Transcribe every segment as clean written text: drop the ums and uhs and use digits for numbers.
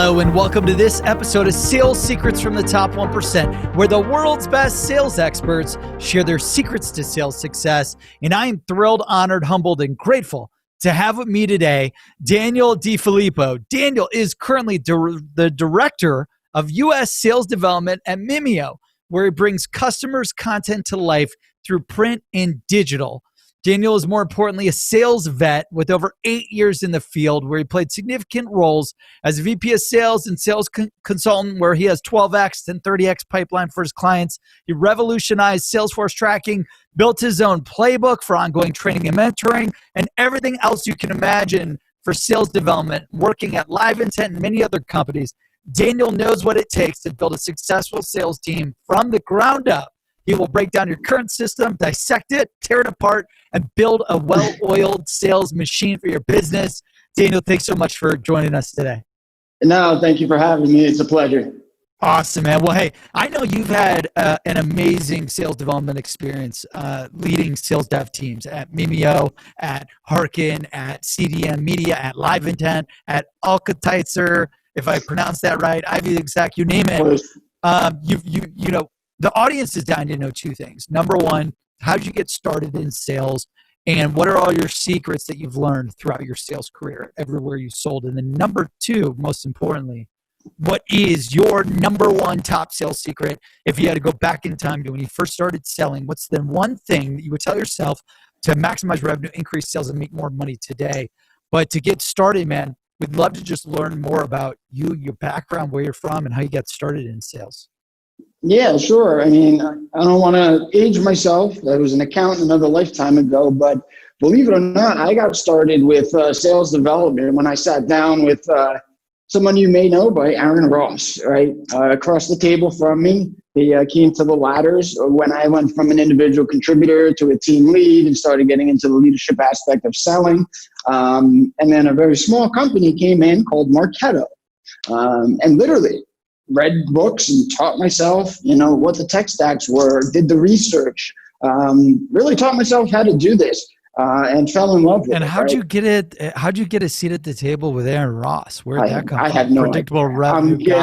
Hello and welcome to this episode of Sales Secrets from the Top 1%, where the world's best sales experts share their secrets to sales success. And I am thrilled, honored, humbled, and grateful to have with me today Daniel DeFillippo. Daniel is currently the Director of U.S. Sales Development at Mimeo, where he brings customers' content to life through print and digital. Daniel is more importantly a sales vet with over 8 years in the field, where he played significant roles as VP of sales and sales consultant, where he has 12x and 30x pipeline for his clients. He revolutionized Salesforce tracking, built his own playbook for ongoing training and mentoring, and everything else you can imagine for sales development, working at Live Intent and many other companies. Daniel knows what it takes to build a successful sales team from the ground up. He will break down your current system, dissect it, tear it apart, and build a well-oiled sales machine for your business. Daniel, thanks so much for joining us today. No, thank you for having me. It's a pleasure. Awesome, man. Well, hey, I know you've had an amazing sales development experience leading sales dev teams at Mimeo, at Harkin, at CDM Media, at Live Intent, at Alcatizer, if I pronounce that right, Ivy Exact, you name it. You know, the audience is dying to know two things. Number one, how did you get started in sales? And what are all your secrets that you've learned throughout your sales career, everywhere you sold? And then number two, most importantly, what is your number one top sales secret? If you had to go back in time to when you first started selling, what's the one thing that you would tell yourself to maximize revenue, increase sales, and make more money today? But to get started, man, we'd love to just learn more about you, your background, where you're from, and how you got started in sales. Yeah, sure. I mean, I don't want to age myself. I was an accountant another lifetime ago, but believe it or not, I got started with sales development when I sat down with someone you may know by Aaron Ross, right? Across the table from me. He came to the ladders when I went from an individual contributor to a team lead and started getting into the leadership aspect of selling. And then a very small company came in called Marketo. And literally read books and taught myself, what the tech stacks were, did the research, really taught myself how to do this. And fell in love with it. And how'd you get it? How'd you get a seat at the table with Aaron Ross? Where'd that come from? I have no Predictable idea. revenue.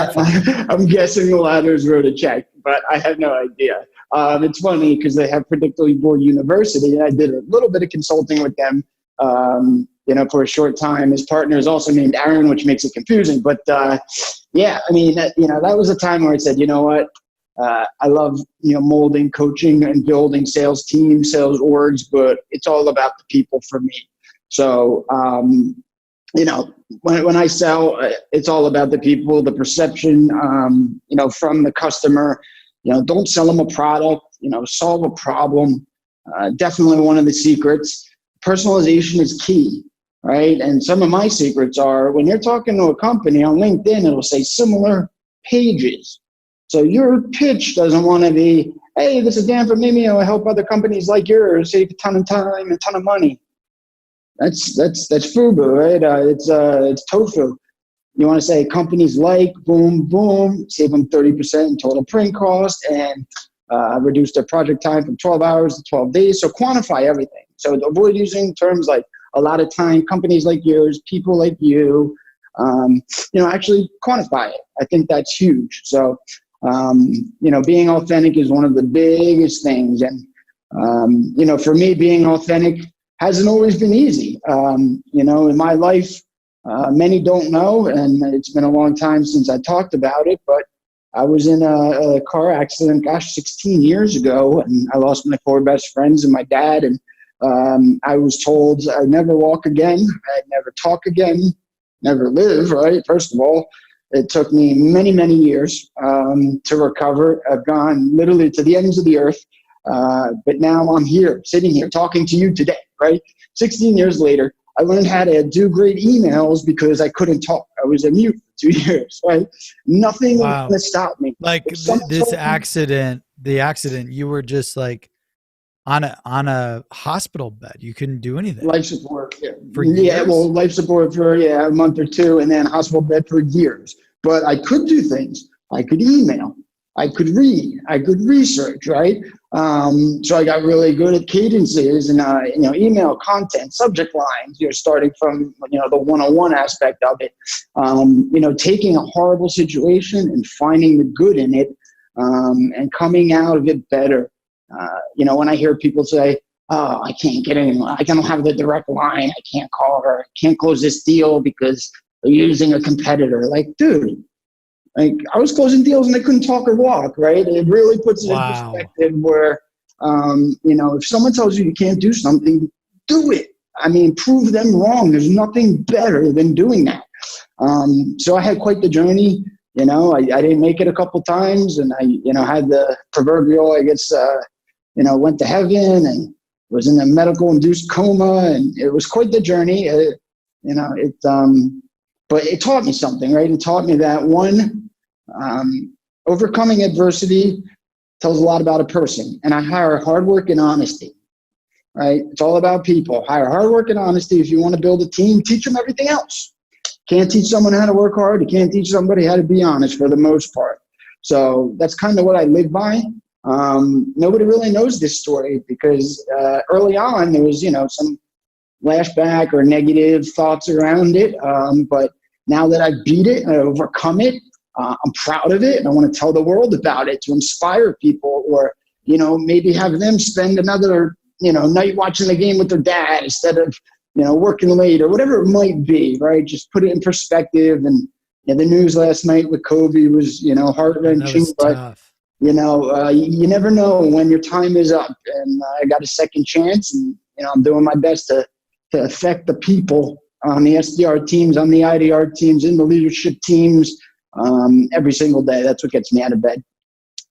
I'm guessing the ladders wrote a check, but I have no idea. It's funny because they have Predictable University, and I did a little bit of consulting with them, for a short time. His partner is also named Aaron, which makes it confusing. But yeah, I mean, that was a time where I said, you know what? I love, molding, coaching, and building sales teams, sales orgs, but it's all about the people for me. So, when I sell, it's all about the people, the perception, from the customer. Don't sell them a product, solve a problem. Definitely one of the secrets. Personalization is key, right? And some of my secrets are when you're talking to a company on LinkedIn, it'll say similar pages. So your pitch doesn't want to be, hey, this is Dan from Mimeo. I help other companies like yours save a ton of time and a ton of money. That's FUBU, right? It's tofu. You want to say companies like, boom, boom, save them 30% in total print cost and reduce their project time from 12 hours to 12 days. So quantify everything. So avoid using terms like a lot of time, companies like yours, people like you, actually quantify it. I think that's huge. So, being authentic is one of the biggest things. And, for me, being authentic hasn't always been easy. In my life, many don't know, and it's been a long time since I talked about it, but I was in a car accident, 16 years ago, and I lost my 4 best friends and my dad. And I was told I'd never walk again, I'd never talk again, never live, right? First of all, it took me many, many years to recover. I've gone literally to the ends of the earth, but now I'm here, sitting here, talking to you today, right? 16 years later, I learned how to do great emails because I couldn't talk. I was a mute for 2 years, right? Nothing was going to stop me. Like this accident, you were just like on a hospital bed. You couldn't do anything. Life support. Yeah. Life support for a month or two, and then hospital bed for years. But I could do things. I could email. I could read, I could research, right? So I got really good at cadences and, email content, subject lines, starting from, the one-on-one aspect of it, taking a horrible situation and finding the good in it, and coming out of it better. When I hear people say, oh, I can't get in, I don't have the direct line, I can't call her, I can't close this deal because they're using a competitor. Like, dude, like I was closing deals and I couldn't talk or walk, right? It really puts it in perspective where, if someone tells you you can't do something, do it. I mean, prove them wrong. There's nothing better than doing that. So I had quite the journey. I didn't make it a couple times, and I, had the proverbial, I guess, went to heaven and was in a medical induced coma, and it was quite the journey. But it taught me something, right? It taught me that overcoming adversity tells a lot about a person. And I hire hard work and honesty, right? It's all about people. Hire hard work and honesty. If you want to build a team, teach them everything else. Can't teach someone how to work hard. You can't teach somebody how to be honest for the most part. So that's kind of what I live by. Nobody really knows this story because early on there was, some flashback or negative thoughts around it. But now that I beat it and I overcome it, I'm proud of it, and I want to tell the world about it to inspire people, or maybe have them spend another night watching the game with their dad instead of working late or whatever it might be. Right? Just put it in perspective. And the news last night with Kobe was heart-wrenching, but tough. you never know when your time is up. And I got a second chance, and I'm doing my best to affect the people on the SDR teams, on the IDR teams, in the leadership teams, every single day. That's what gets me out of bed.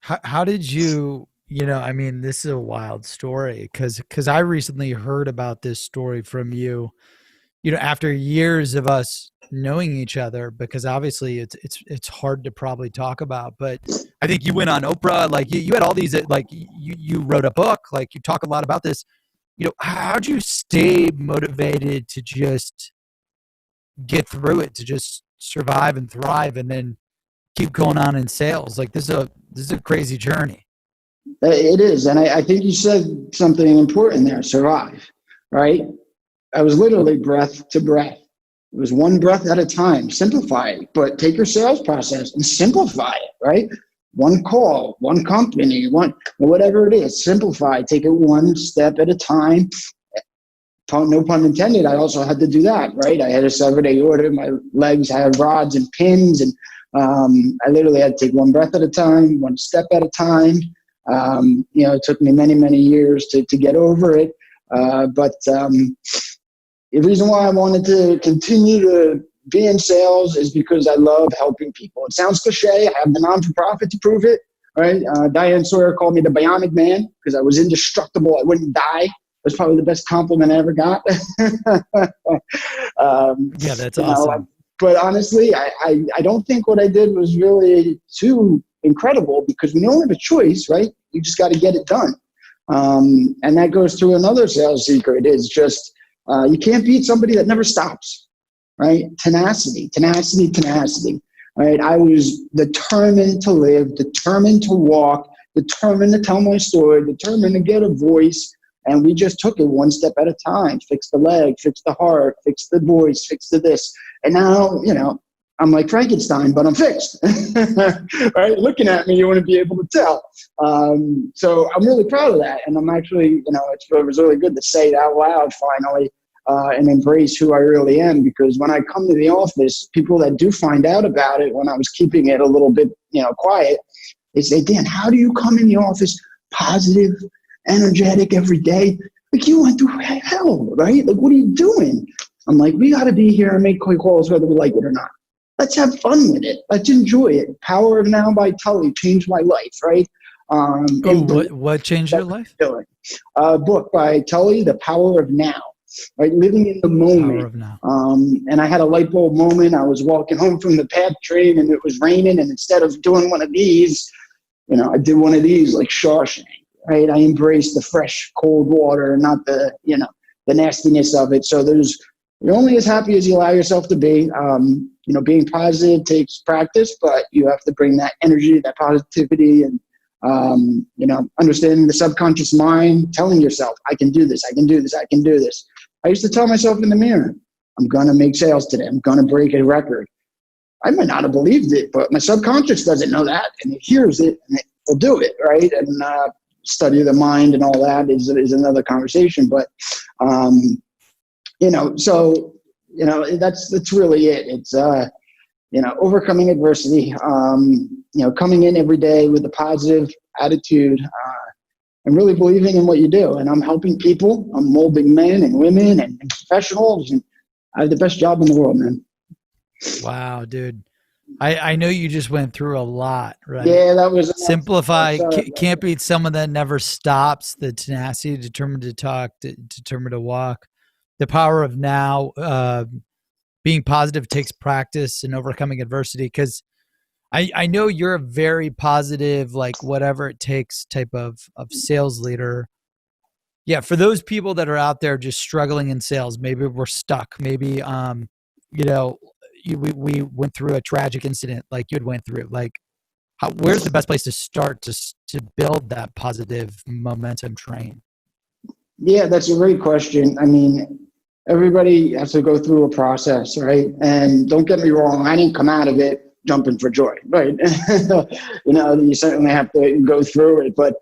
How did you, this is a wild story because I recently heard about this story from you, after years of us knowing each other, because obviously it's hard to probably talk about, but I think you went on Oprah, like you had all these, like you wrote a book, like you talk a lot about this. How'd you stay motivated to just get through it, to just survive and thrive and then keep going on in sales? Like this is a crazy journey. It is. And I think you said something important there, survive, right? I was literally breath to breath. It was one breath at a time. Simplify it, but take your sales process and simplify it, right? One call, one company, whatever it is, simplify, take it one step at a time. No pun intended. I also had to do that, right? I had a 7-day order. My legs had rods and pins, and I literally had to take one breath at a time, one step at a time. It took me many, many years to get over it. But the reason why I wanted to continue to be in sales is because I love helping people. It sounds cliche. I have the non-for-profit to prove it, right? Diane Sawyer called me the bionic man because I was indestructible. I wouldn't die. That's probably the best compliment I ever got. Yeah, that's awesome. But honestly, I don't think what I did was really too incredible, because we don't have a choice, right? You just got to get it done. And that goes to another sales secret, is just you can't beat somebody that never stops, right? Tenacity. Right? I was determined to live, determined to walk, determined to tell my story, determined to get a voice. And we just took it one step at a time. Fix the leg, fix the heart, fix the voice, fix the this. And now, I'm like Frankenstein, but I'm fixed. Right? Looking at me, you want to be able to tell. So I'm really proud of that. And I'm actually, it was really good to say it out loud finally, and embrace who I really am. Because when I come to the office, people that do find out about it when I was keeping it a little bit, quiet, they say, Dan, how do you come in the office positive, energetic every day? Like, you went through hell, right? Like, what are you doing? I'm like, we got to be here and make quick calls whether we like it or not. Let's have fun with it. Let's enjoy it. Power of Now by Tully changed my life, right? What changed your life? A book by Tully, The Power of Now, right? Living in the moment. Power of Now. And I had a light bulb moment. I was walking home from the PATH train and it was raining. And instead of doing one of these, I did one of these like Shawshank, right? I embraced the fresh, cold water, not the, the nastiness of it. So you're only as happy as you allow yourself to be. Being positive takes practice, but you have to bring that energy, that positivity, and understanding the subconscious mind, telling yourself, I can do this, I can do this, I can do this. I used to tell myself in the mirror, I'm going to make sales today. I'm going to break a record. I might not have believed it, but my subconscious doesn't know that, and it hears it, and it will do it, right? And study of the mind and all that is another conversation. But, that's really it. It's, overcoming adversity, coming in every day with a positive attitude, and really believing in what you do. And I'm helping people. I'm molding men and women and professionals, and I have the best job in the world, man. Wow, dude. I know you just went through a lot, right? Yeah, that was simplify. Can't beat someone that never stops. The tenacity, determined to talk, determined to walk. The power of now. Being positive takes practice and overcoming adversity. Because I know you're a very positive, like whatever it takes type of sales leader. Yeah, for those people that are out there just struggling in sales, maybe we're stuck. Maybe we went through a tragic incident like you'd went through. Like, where's the best place to start to build that positive momentum train? Yeah, that's a great question. I mean, everybody has to go through a process, right? And don't get me wrong, I didn't come out of it jumping for joy, right? You certainly have to go through it, but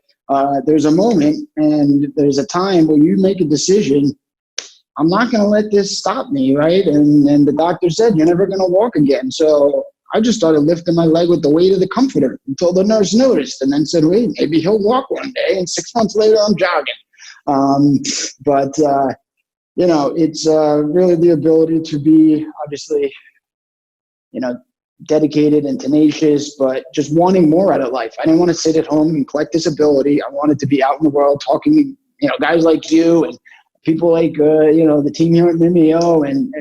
there's a moment and there's a time where you make a decision. I'm not going to let this stop me, right? And the doctor said, you're never going to walk again. So I just started lifting my leg with the weight of the comforter until the nurse noticed and then said, wait, maybe he'll walk one day. And 6 months later, I'm jogging. It's really the ability to be obviously, dedicated and tenacious, but just wanting more out of life. I didn't want to sit at home and collect this ability. I wanted to be out in the world talking, guys like you and people like, the team here at Mimeo and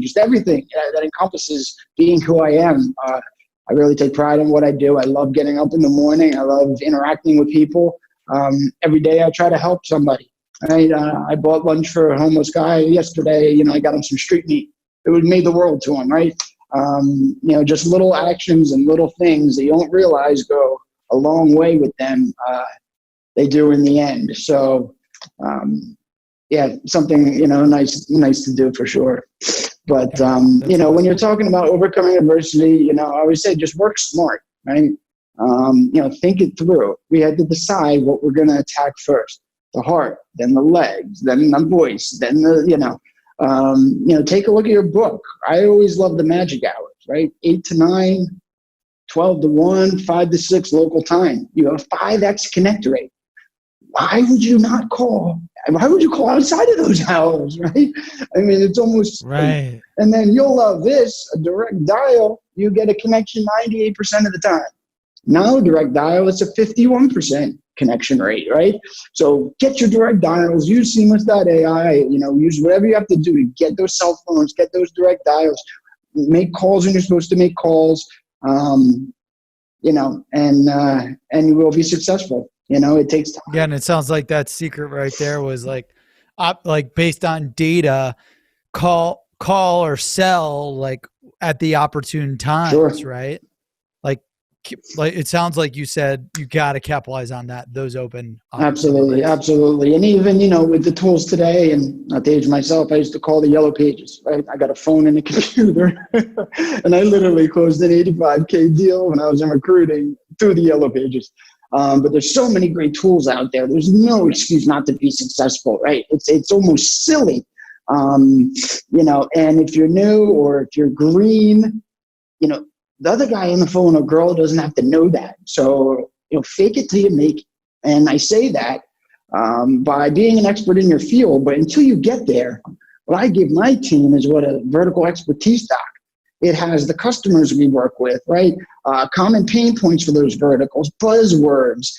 just everything that encompasses being who I am. I really take pride in what I do. I love getting up in the morning. I love interacting with people. Every day I try to help somebody. Right? I bought lunch for a homeless guy yesterday. I got him some street meat. It would mean the world to him, right? Just little actions and little things that you don't realize go a long way with them. They do in the end. So, something, nice to do for sure. But, when you're talking about overcoming adversity, I always say just work smart, right? Think it through. We had to decide what we're going to attack first. The heart, then the legs, then the voice, then take a look at your book. I always love the magic hours, right? 8 to 9, 12 to 1, 5 to 6 local time. You have 5x connect rate. Why would you not call? Why would you call outside of those hours, right? I mean, it's almost right. And then you'll love this, a direct dial, you get a connection 98% of the time. Now direct dial, it's a 51% connection rate, right? So get your direct dials, use Seamless.ai, use whatever you have to do to get those cell phones, get those direct dials, make calls when you're supposed to make calls, and you will be successful. It takes time. Yeah, and it sounds like that secret right there was like based on data, call or sell like at the opportune times, Sure. right? Like it sounds like you said you got to capitalize on those open. Absolutely. And even, with the tools today, and not to age myself, I used to call the yellow pages, right? I got a phone and a computer and I literally closed an $85K deal when I was in recruiting through the yellow pages. But there's so many great tools out there. There's no excuse not to be successful, right? It's almost silly. And if you're new or if you're green, the other guy on the phone or girl doesn't have to know that. So, fake it till you make it. And I say that by being an expert in your field, but until you get there, what I give my team is what a vertical expertise doc. It has the customers we work with, right? Common pain points for those verticals, buzzwords,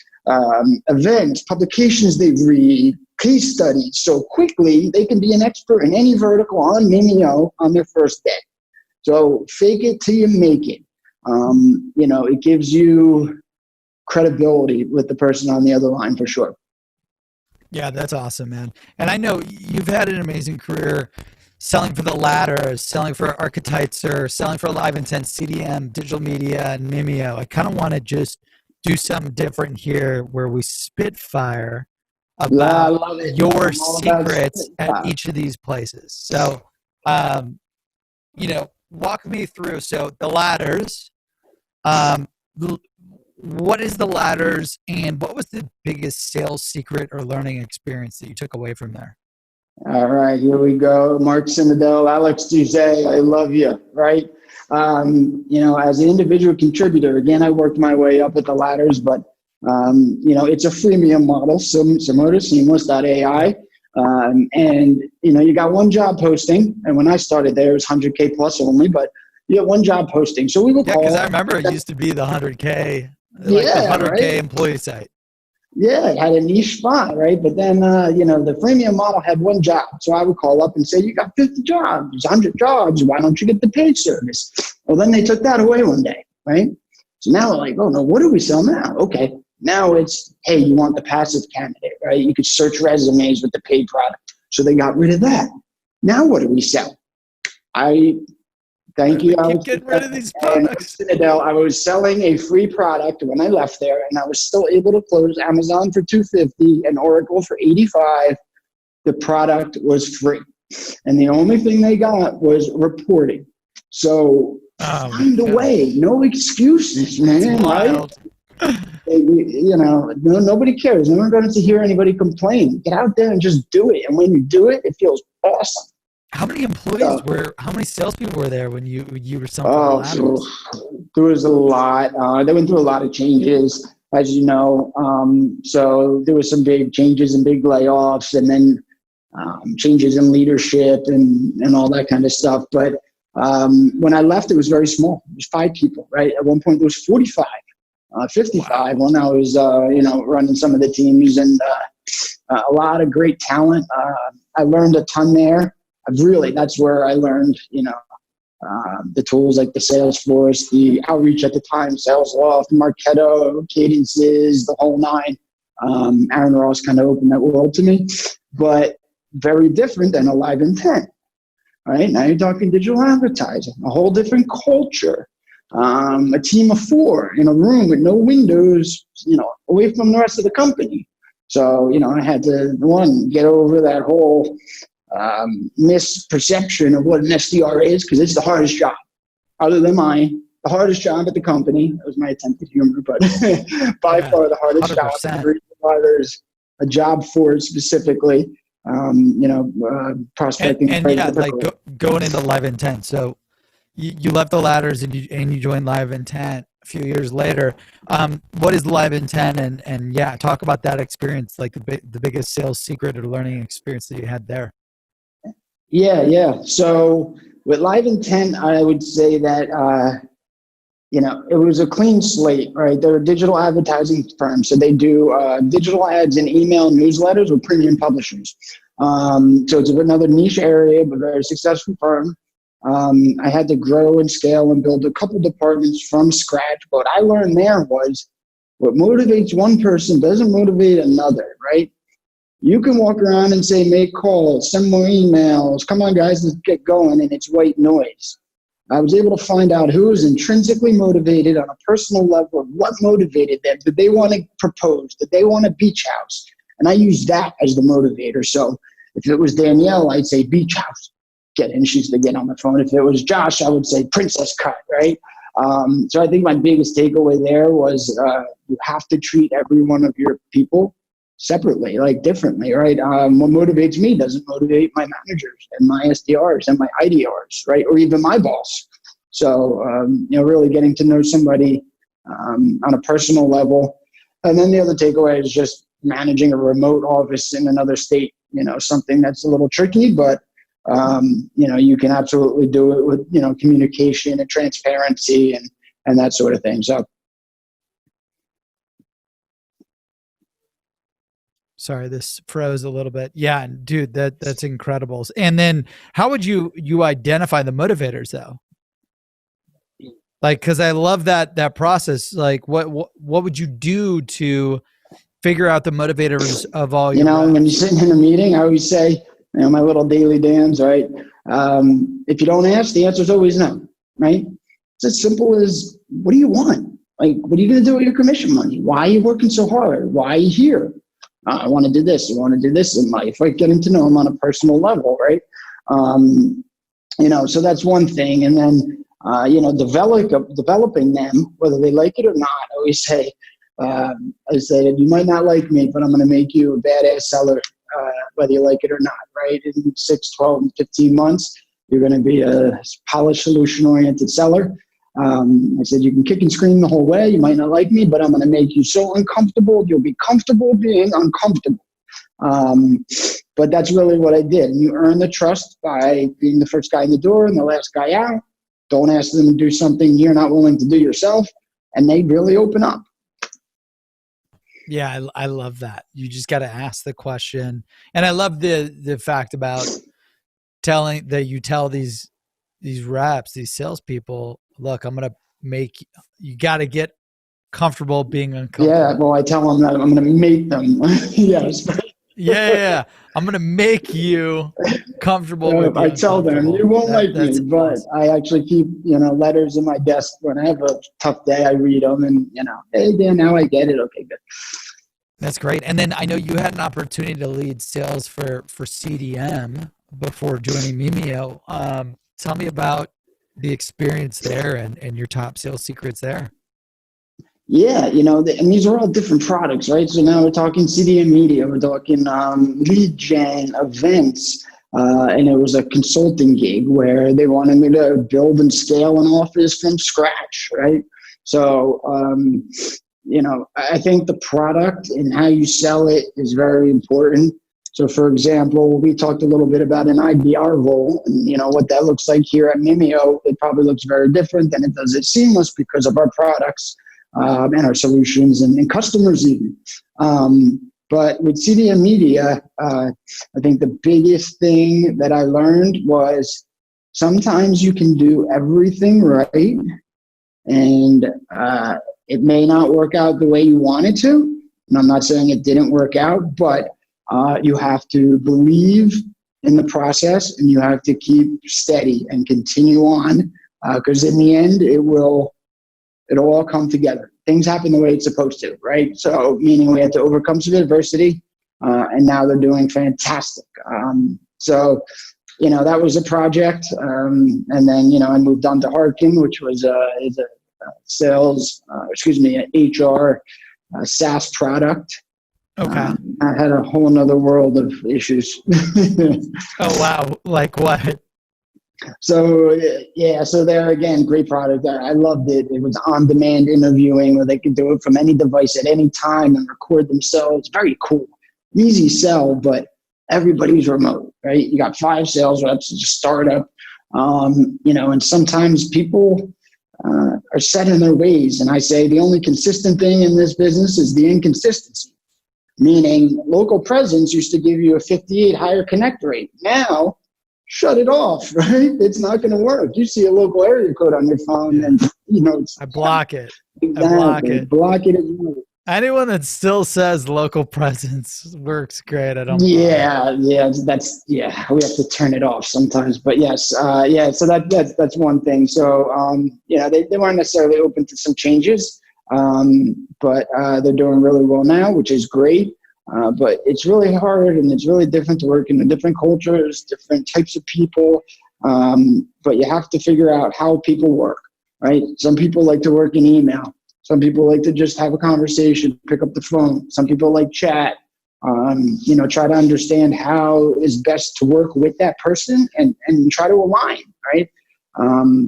events, publications they read, case studies. So quickly, they can be an expert in any vertical on Mimeo on their first day. So fake it till you make it. It gives you credibility with the person on the other line for sure. Yeah, that's awesome, man. And I know you've had an amazing career. selling for the latter, selling for archetypes, or selling for live intent, CDM, digital media, and Mimeo. I kind of want to just do something different here where we spitfire Yeah, I about love it. your I'm all about secrets at spitfire. each of these places. So, walk me through. So the ladders, um, what is the ladders, and what was the biggest sales secret or learning experience that you took away from there? All right, here we go. Mark Sinadel, Alex Duze, I love you, right? As an individual contributor, again, I worked my way up at the ladders, but, it's a freemium model, similar to Seamless.ai. You got one job posting. And when I started there, it was 100K plus only, but you have one job posting. So we would Yeah, call. because I remember it used to be the 100K, like the Yeah, 100K right. employee site. Yeah, it had a niche spot, right? But then, the freemium model had one job. So I would call up and say, you got 50 jobs, 100 jobs. Why don't you get the paid service? Well, then they took that away one day, right? So now we're like, oh, no, what do we sell now? Okay. Now it's, hey, you want the passive candidate, right? You could search resumes with the paid product. So they got rid of that. Now what do we sell? Thank you. Keep getting rid of these products. Citadel, I was selling a free product when I left there, and I was still able to close Amazon for $250 and Oracle for $85. The product was free, and the only thing they got was reporting. So find a way, no excuses, man. Right? Nobody cares. No one going to hear anybody complain. Get out there and just do it, and when you do it, it feels awesome. How many employees how many salespeople were there when you were selling? So there was a lot. They went through a lot of changes, as you know. So there was some big changes and big layoffs, and then changes in leadership and all that kind of stuff. But when I left, it was very small. It was 5 people, right? At one point, there was 45, 55 when I was, running some of the teams, and a lot of great talent. I learned a ton there. That's where I learned, the tools like the Salesforce, the outreach at the time, SalesLoft, Marketo, Cadences, the whole nine. Aaron Ross kind of opened that world to me, but very different than a live intent. Right now, you're talking digital advertising, a whole different culture. A team of 4 in a room with no windows, away from the rest of the company. So, I had to get over that whole misperception of what an SDR is, because it's the hardest job, other than mine. The hardest job at the company. That was my attempt at humor, but by far the hardest 100%. Job. The reason why there's a job for it specifically. Prospecting. And going into live intent. So you left the ladders and you joined live intent a few years later. What is live intent? And talk about that experience, like the biggest sales secret or learning experience that you had there. Yeah. So with live intent, I would say that, it was a clean slate, right? They're a digital advertising firm. So they do digital ads and email newsletters with premium publishers. So it's another niche area, but very successful firm. I had to grow and scale and build a couple departments from scratch. But what I learned there was what motivates one person doesn't motivate another, right? You can walk around and say, make calls, send more emails. Come on, guys, let's get going. And it's white noise. I was able to find out who was intrinsically motivated on a personal level of what motivated them. Did they want to propose? Did they want a beach house? And I used that as the motivator. So if it was Danielle, I'd say beach house. Get in, she's to get on the phone. If it was Josh, I would say princess cut, right? So I think my biggest takeaway there was you have to treat every one of your people separately, like differently, right? What motivates me doesn't motivate my managers and my SDRs and my IDRs, right? Or even my boss. So, really getting to know somebody on a personal level. And then the other takeaway is just managing a remote office in another state, something that's a little tricky, but, you can absolutely do it with, communication and transparency and that sort of thing. So, sorry, this froze a little bit. Yeah, dude, that's incredible. And then how would you identify the motivators though? Like, because I love that process. Like, what would you do to figure out the motivators of all your reps? When you're sitting in a meeting, I always say, my little daily dance, right? If you don't ask, the answer is always no, right? It's as simple as, what do you want? Like, what are you going to do with your commission money? Why are you working so hard? Why are you here? I want to do this. I want to do this in life. Like, getting to know them on a personal level, right? So that's one thing. And then, developing them, whether they like it or not. I always say, you might not like me, but I'm going to make you a badass seller, whether you like it or not, right? In 6, 12, 15 months, you're going to be a polished, solution-oriented seller. I said, you can kick and scream the whole way. You might not like me, but I'm going to make you so uncomfortable, you'll be comfortable being uncomfortable. But that's really what I did. And you earn the trust by being the first guy in the door and the last guy out. Don't ask them to do something you're not willing to do yourself, and they really open up. Yeah, I love that. You just got to ask the question. And I love the fact about telling that you tell these reps, these salespeople, look, you got to get comfortable being uncomfortable. Yeah, well, I tell them that I'm going to make them. Yes. Yeah. I'm going to make you comfortable with I tell them, you won't like me, but awesome. I actually keep, letters in my desk. When I have a tough day, I read them and, hey, Dan, now I get it. Okay, good. That's great. And then I know you had an opportunity to lead sales for CDM before joining Mimeo. Tell me about the experience there and your top sales secrets there. Yeah, and these are all different products, right? So now we're talking CDM media, we're talking lead gen, events, and it was a consulting gig where they wanted me to build and scale an office from scratch, right? So, I think the product and how you sell it is very important. So, for example, we talked a little bit about an IBR role, and what that looks like here at Mimeo. It probably looks very different than it does at Seamless because of our products. And our solutions and customers even. But with CDM Media, I think the biggest thing that I learned was sometimes you can do everything right, and it may not work out the way you want it to. And I'm not saying it didn't work out, but you have to believe in the process, and you have to keep steady and continue on, because in the end, it'll all come together. Things happen the way it's supposed to, right? So, meaning we had to overcome some adversity, and now they're doing fantastic. That was a project. And then, I moved on to Harkin, which was is a an HR SaaS product. Okay. I had a whole nother world of issues. Oh, wow. Like what? So there again, great product. I loved it. It was on-demand interviewing where they could do it from any device at any time and record themselves. Very cool. Easy sell, but everybody's remote, right? You got 5 sales reps. It's a startup, and sometimes people are set in their ways. And I say the only consistent thing in this business is the inconsistency, meaning local presence used to give you a 58 higher connect rate. Now, shut it off, right? It's not going to work. You see a local area code on your phone, and I block it. Exactly. Block it as well. Anyone that still says local presence works great. I don't. Yeah. We have to turn it off sometimes, but yes, So that's one thing. So they weren't necessarily open to some changes, but they're doing really well now, which is great. But it's really hard, and it's really different to work in different cultures, different types of people. But you have to figure out how people work, right? Some people like to work in email. Some people like to just have a conversation, pick up the phone. Some people like chat. Try to understand how is best to work with that person and try to align, right?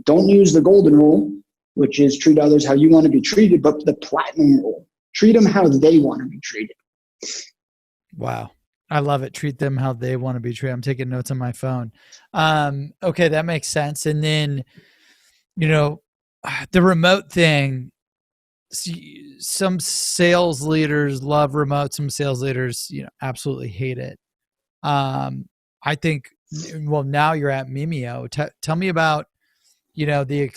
Don't use the golden rule, which is treat others how you want to be treated, but the platinum rule, treat them how they want to be treated. Wow. I love it. Treat them how they want to be treated. I'm taking notes on my phone. Okay, that makes sense. And then, the remote thing, some sales leaders love remote. Some sales leaders, absolutely hate it. I think, now you're at Mimeo. Tell me about, the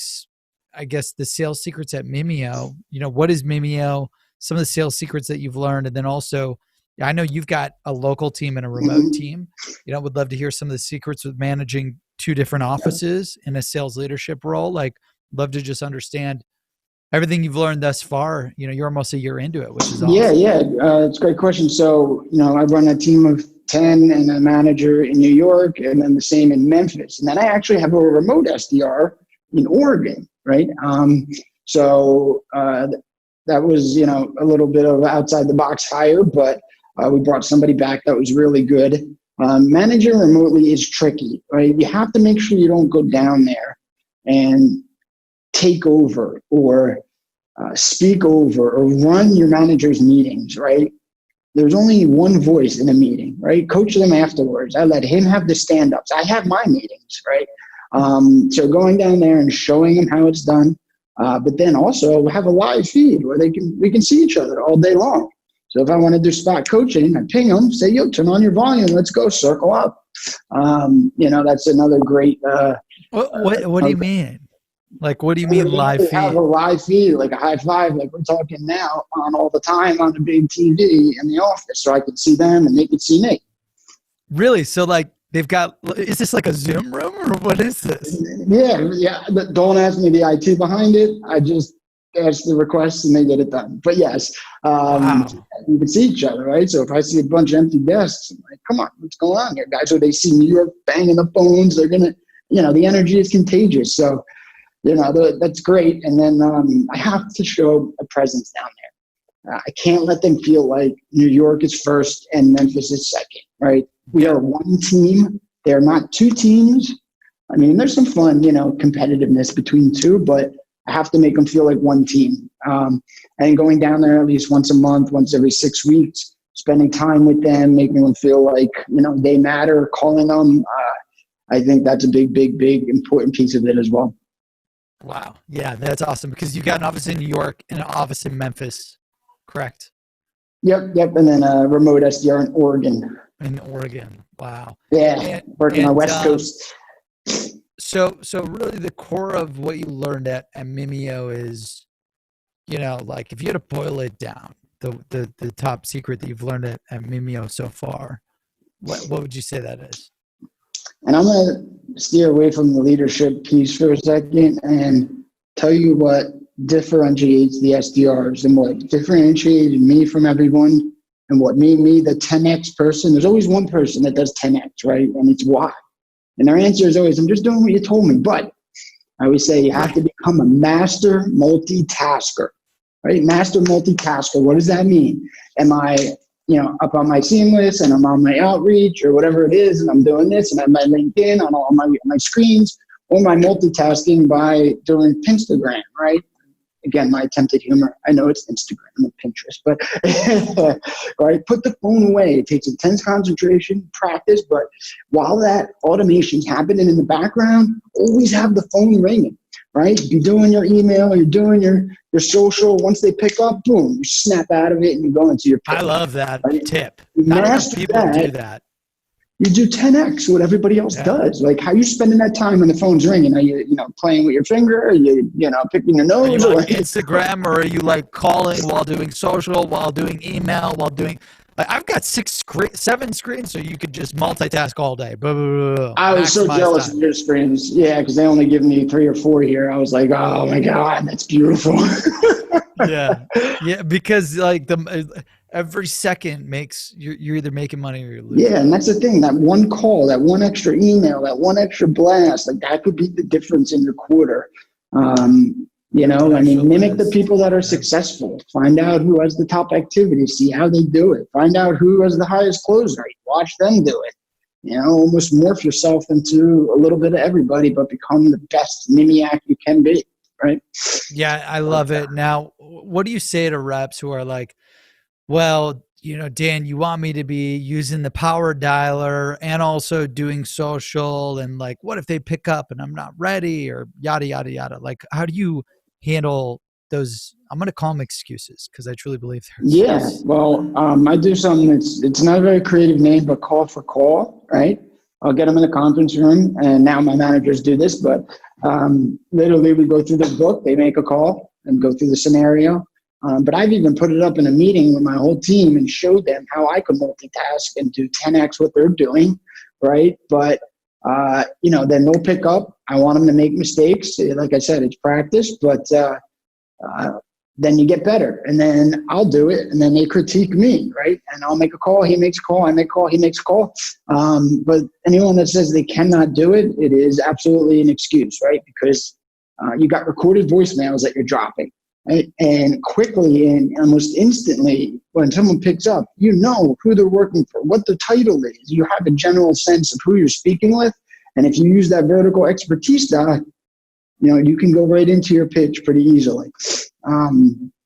sales secrets at Mimeo. What is Mimeo? Some of the sales secrets that you've learned, and then also I know you've got a local team and a remote team. Would love to hear some of the secrets with managing two different offices in a sales leadership role. Like, love to just understand everything you've learned thus far. You're almost a year into it, which is awesome. Yeah. It's a great question. So, I run a team of 10 and a manager in New York, and then the same in Memphis. And then I actually have a remote SDR in Oregon, right? So that was, a little bit of outside the box hire, but we brought somebody back that was really good. Managing remotely is tricky, right? You have to make sure you don't go down there and take over or speak over or run your manager's meetings, right? There's only one voice in a meeting, right? Coach them afterwards. I let him have the stand-ups. I have my meetings, right? So going down there and showing them how it's done, but then also have a live feed where we can see each other all day long. So if I want to do spot coaching, I ping them, say, yo, turn on your volume, let's go, circle up. That's another great. What do you mean? Like, what do you mean live feed? Have a live feed, like a high five, like we're talking now on all the time on the big TV in the office, so I could see them and they could see me. Really? So like they've got, is this like a Zoom room or what is this? Yeah. But don't ask me the IT behind it. I just ask the requests and they get it done. But yes, Wow. You can see each other, right? So if I see a bunch of empty desks, I'm like, come on, what's going on here, guys? Or they see New York banging the phones, they're gonna, the energy is contagious. So that's great. And then I have to show a presence down there. I can't let them feel like New York is first and Memphis is second, right? We are one team. They're not two teams. I mean, there's some fun, competitiveness between two, but I have to make them feel like one team. And going down there at least once a month, once every 6 weeks, spending time with them, making them feel like, they matter, calling them. I think that's a big, big, big important piece of it as well. Wow. Yeah, that's awesome because you've got an office in New York and an office in Memphis, correct? Yep. And then a remote SDR in Oregon. In Oregon. Wow. Yeah, working on West Coast. So really the core of what you learned at Mimeo is, like if you had to boil it down, the top secret that you've learned at Mimeo so far, what would you say that is? And I'm going to steer away from the leadership piece for a second and tell you what differentiates the SDRs and what differentiated me from everyone and what made me the 10X person. There's always one person that does 10X, right? And it's why. And their answer is always, I'm just doing what you told me. But I always say you have to become a master multitasker, right? Master multitasker. What does that mean? Am I up on my Seamless and I'm on my outreach or whatever it is, and I'm doing this and I'm my LinkedIn on all my screens, or my multitasking by doing Pinstagram, right? Again, my attempted humor. I know it's Instagram and Pinterest, but right, put the phone away. It takes intense concentration, practice, but while that automation's happening in the background, always have the phone ringing. Right? You're doing your email, you're doing your social. Once they pick up, boom, you snap out of it and you go into your pitch. I love that tip. Not enough people do that. You do 10X what everybody else does. Like, how you spending that time when the phone's ringing? Are you, playing with your finger? Are you, picking your nose? Are you like Instagram, or are you like calling while doing social, while doing email, while doing? Like, I've got 7 screens, so you could just multitask all day. I was so jealous of your screens. Yeah, because they only give me 3 or 4 here. I was like, oh my God, that's beautiful. Yeah, because like every second makes you're either making money or you're losing. Yeah, and that's the thing. That one call, that one extra email, that one extra blast, like that could be the difference in your quarter. Mimic the people that are successful. Find out who has the top activity. See how they do it. Find out who has the highest close rate. Watch them do it. Almost morph yourself into a little bit of everybody, but become the best Mimiac you can be. Right? Yeah, I love it. Now, what do you say to reps who are like, well, Dan, you want me to be using the power dialer and also doing social, and like, what if they pick up and I'm not ready, or yada, yada, yada. Like, how do you handle those? I'm going to call them excuses because I truly believe they're excuses. Well, I do something it's not a very creative name, but call for call, right? I'll get them in the conference room, and now my managers do this, but literally we go through the book, they make a call and go through the scenario. But I've even put it up in a meeting with my whole team and showed them how I could multitask and do 10x what they're doing, right? But, then they'll pick up. I want them to make mistakes. Like I said, it's practice, but then you get better. And then I'll do it, and then they critique me, right? And I'll make a call, he makes a call, I make a call, he makes a call. But anyone that says they cannot do it, it is absolutely an excuse, right? Because you got recorded voicemails that you're dropping. Right? And quickly and almost instantly, when someone picks up, you know who they're working for, what the title is. You have a general sense of who you're speaking with. And if you use that vertical expertise dot, you can go right into your pitch pretty easily.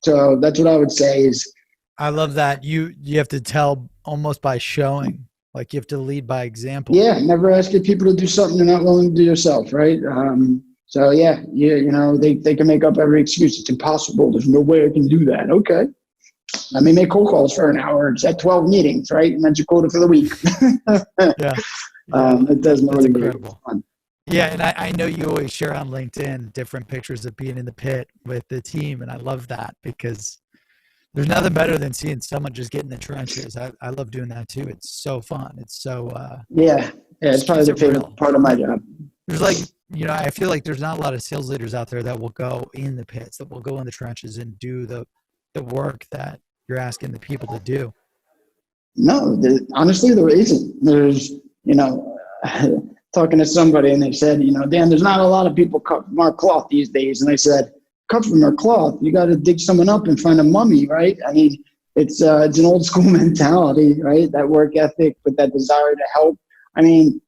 So that's what I would say is. I love that. You have to tell almost by showing, like you have to lead by example. Yeah. Never ask people to do something they're not willing to do yourself. Right. So yeah, they can make up every excuse. It's impossible. There's no way I can do that. Okay. Let me make cold calls for an hour. It's at 12 meetings, right? And that's your quota for the week. Yeah. It doesn't really incredible. Fun. Yeah. And I know you always share on LinkedIn different pictures of being in the pit with the team. And I love that because there's nothing better than seeing someone just get in the trenches. I love doing that too. It's so fun. It's so, it's probably the favorite part of my job. There's like, I feel like there's not a lot of sales leaders out there that will go in the pits, that will go in the trenches and do the work that you're asking the people to do. No, honestly, there isn't. There's, talking to somebody and they said, Dan, there's not a lot of people cut from our cloth these days. And I said, cut from our cloth, you got to dig someone up and find a mummy, right? I mean, it's an old school mentality, right? That work ethic, but that desire to help. I mean,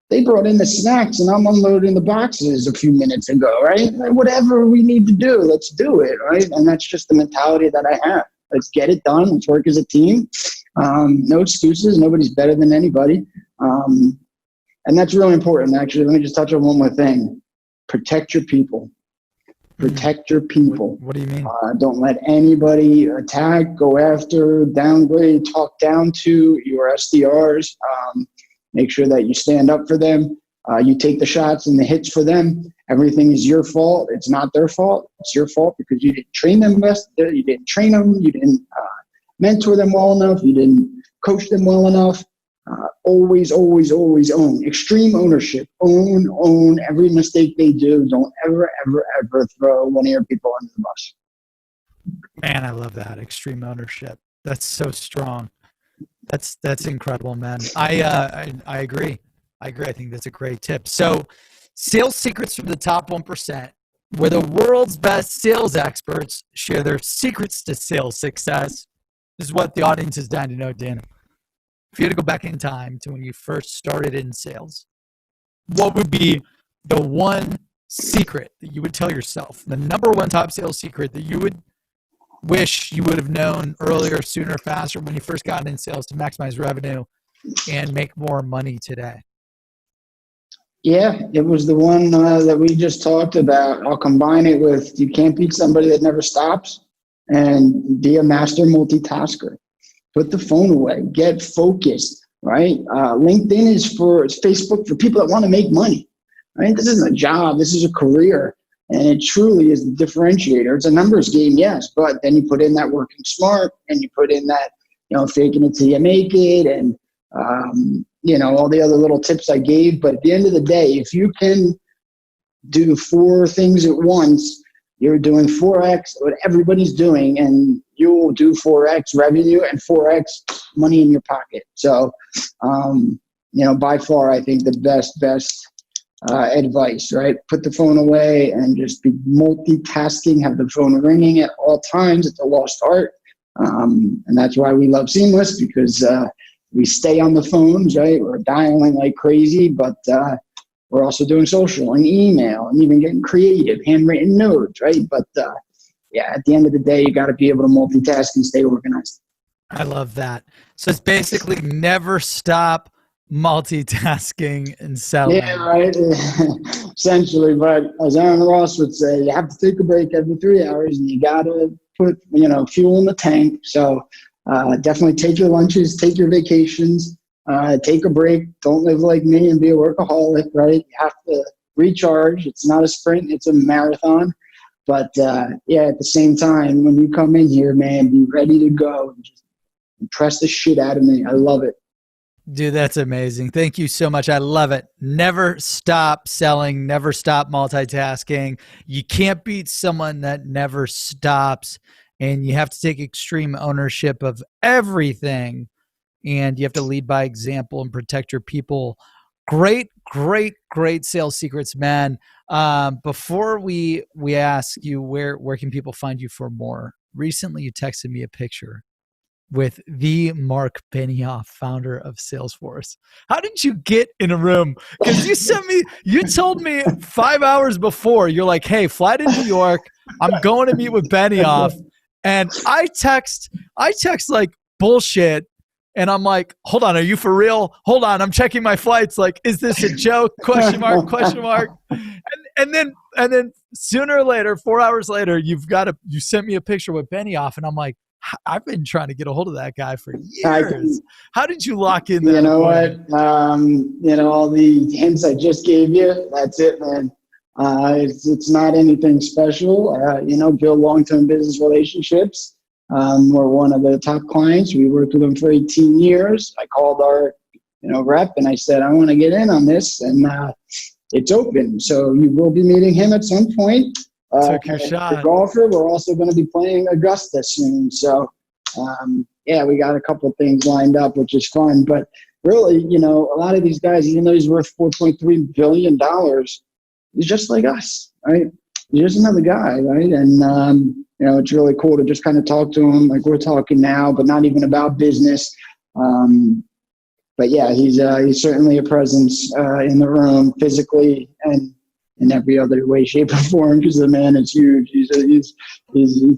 they brought in the snacks and I'm unloading the boxes a few minutes ago, right? Like, whatever we need to do, let's do it, right? And that's just the mentality that I have. Let's get it done. Let's work as a team. No excuses. Nobody's better than anybody. And that's really important, actually. Let me just touch on one more thing. Protect your people. Protect your people. What do you mean? Don't let anybody attack, go after, downgrade, talk down to your SDRs. Make sure that you stand up for them. You take the shots and the hits for them. Everything is your fault. It's not their fault. It's your fault because you didn't train them best. You didn't train them. You didn't mentor them well enough. You didn't coach them well enough. Always, always, always own. Extreme ownership. Own every mistake they do. Don't ever, ever, ever throw one of your people under the bus. Man, I love that. Extreme ownership. That's so strong. That's incredible, man. I agree. I think that's a great tip. So, sales secrets from the top 1%, where the world's best sales experts share their secrets to sales success. This is what the audience is dying to know, Dan. If you had to go back in time to when you first started in sales, what would be the one secret that you would tell yourself, the number one top sales secret that you would wish you would have known earlier, sooner, faster when you first got in sales to maximize revenue and make more money today? Yeah, it was the one that we just talked about. I'll combine it with you can't beat somebody that never stops, and be a master multitasker. Put the phone away. Get focused, right? LinkedIn it's Facebook for people that want to make money, right? This isn't a job. This is a career. And it truly is the differentiator. It's a numbers game, yes, but then you put in that working smart and you put in that, faking it till you make it and, all the other little tips I gave. But at the end of the day, if you can do 4 things at once, you're doing 4X what everybody's doing, and you will do 4X revenue and 4X money in your pocket. So, by far, I think the best advice, right? Put the phone away and just be multitasking, have the phone ringing at all times. It's a lost art. And that's why we love Seamless, because we stay on the phones, right? We're dialing like crazy, but we're also doing social and email and even getting creative, handwritten notes, right? But at the end of the day, you got to be able to multitask and stay organized. I love that. So it's basically never stop multitasking and selling. Yeah, right. Essentially, but as Aaron Ross would say, you have to take a break every 3 hours, and you got to put fuel in the tank. So definitely take your lunches, take your vacations, take a break. Don't live like me and be a workaholic, right? You have to recharge. It's not a sprint; it's a marathon. But yeah, at the same time, when you come in here, man, be ready to go and just impress the shit out of me. I love it. Dude, that's amazing. Thank you so much. I love it. Never stop selling, never stop multitasking. You can't beat someone that never stops, and you have to take extreme ownership of everything, and you have to lead by example and protect your people. Great, great, great sales secrets, man. Before we ask you where can people find you for more, recently you texted me a picture with the Mark Benioff, founder of Salesforce. How did you get in a room? Because you told me 5 hours before, you're like, hey, fly to New York. I'm going to meet with Benioff. And I text like bullshit. And I'm like, hold on, are you for real? Hold on, I'm checking my flights. Like, is this a joke? Question mark, question mark. And then sooner or later, 4 hours later, you sent me a picture with Benioff. And I'm like, I've been trying to get a hold of that guy for years. How did you lock in that? You know what? All the hints I just gave you, that's it, man. It's not anything special. Build long-term business relationships. We're one of the top clients. We worked with them for 18 years. I called our, rep and I said, I want to get in on this, and it's open. So you will be meeting him at some point. Took your shot. The golfer, we're also going to be playing Augusta soon. So, we got a couple of things lined up, which is fun. But really, a lot of these guys, even though he's worth $4.3 billion, he's just like us, right? He's just another guy, right? And, it's really cool to just kind of talk to him like we're talking now, but not even about business. But yeah, he's certainly a presence in the room physically and in every other way, shape, or form, because the man is huge. He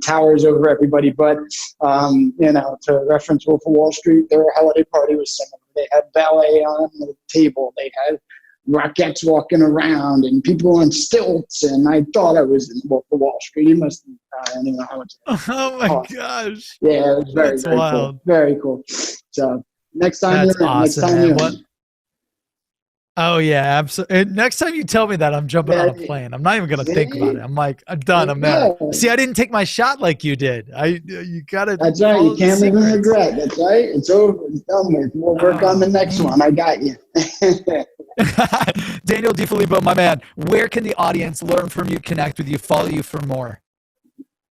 towers over everybody. But to reference Wolf of Wall Street, their holiday party was similar. They had ballet on the table. They had Rockettes walking around and people on stilts, and I thought I was in Wolf of Wall Street. He must have, I don't even know how much. Oh my gosh! Yeah, it was very wild. Cool. Very cool. So next time that's you're awesome, next time man. Oh yeah, absolutely. Next time you tell me that, I'm jumping on a plane. I'm not even gonna think about it. I'm like, I'm done. I'm there. See, I didn't take my shot like you did. You gotta. That's right. You can't live in regret. That's right. It's over. It's done with. We'll work on the next one. I got you. Daniel DeFillippo, my man. Where can the audience learn from you, connect with you, follow you for more?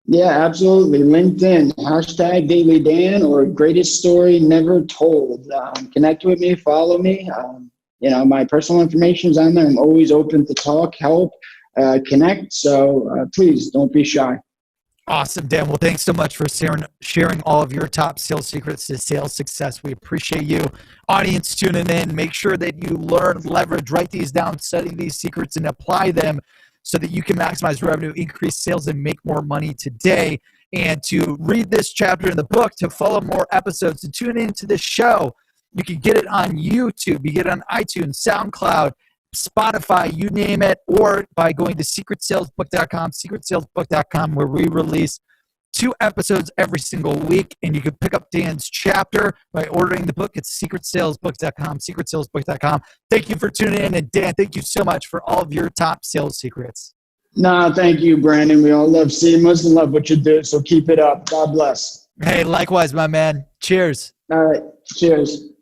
Yeah, absolutely. LinkedIn, #DailyDan or Greatest Story Never Told. Connect with me, follow me. My personal information is on there. I'm always open to talk, help, connect. So please don't be shy. Awesome, Dan. Well, thanks so much for sharing all of your top sales secrets to sales success. We appreciate you. Audience tuning in. Make sure that you learn, leverage, write these down, study these secrets, and apply them so that you can maximize revenue, increase sales, and make more money today. And to read this chapter in the book, to follow more episodes, to tune into this show, you can get it on YouTube. You get it on iTunes, SoundCloud, Spotify, you name it, or by going to secretsalesbook.com, where we release 2 episodes every single week. And you can pick up Dan's chapter by ordering the book at secretsalesbook.com. Thank you for tuning in. And Dan, thank you so much for all of your top sales secrets. No, thank you, Brandon. We all love Seamless and love what you do. So keep it up. God bless. Hey, likewise, my man. Cheers. All right. Cheers.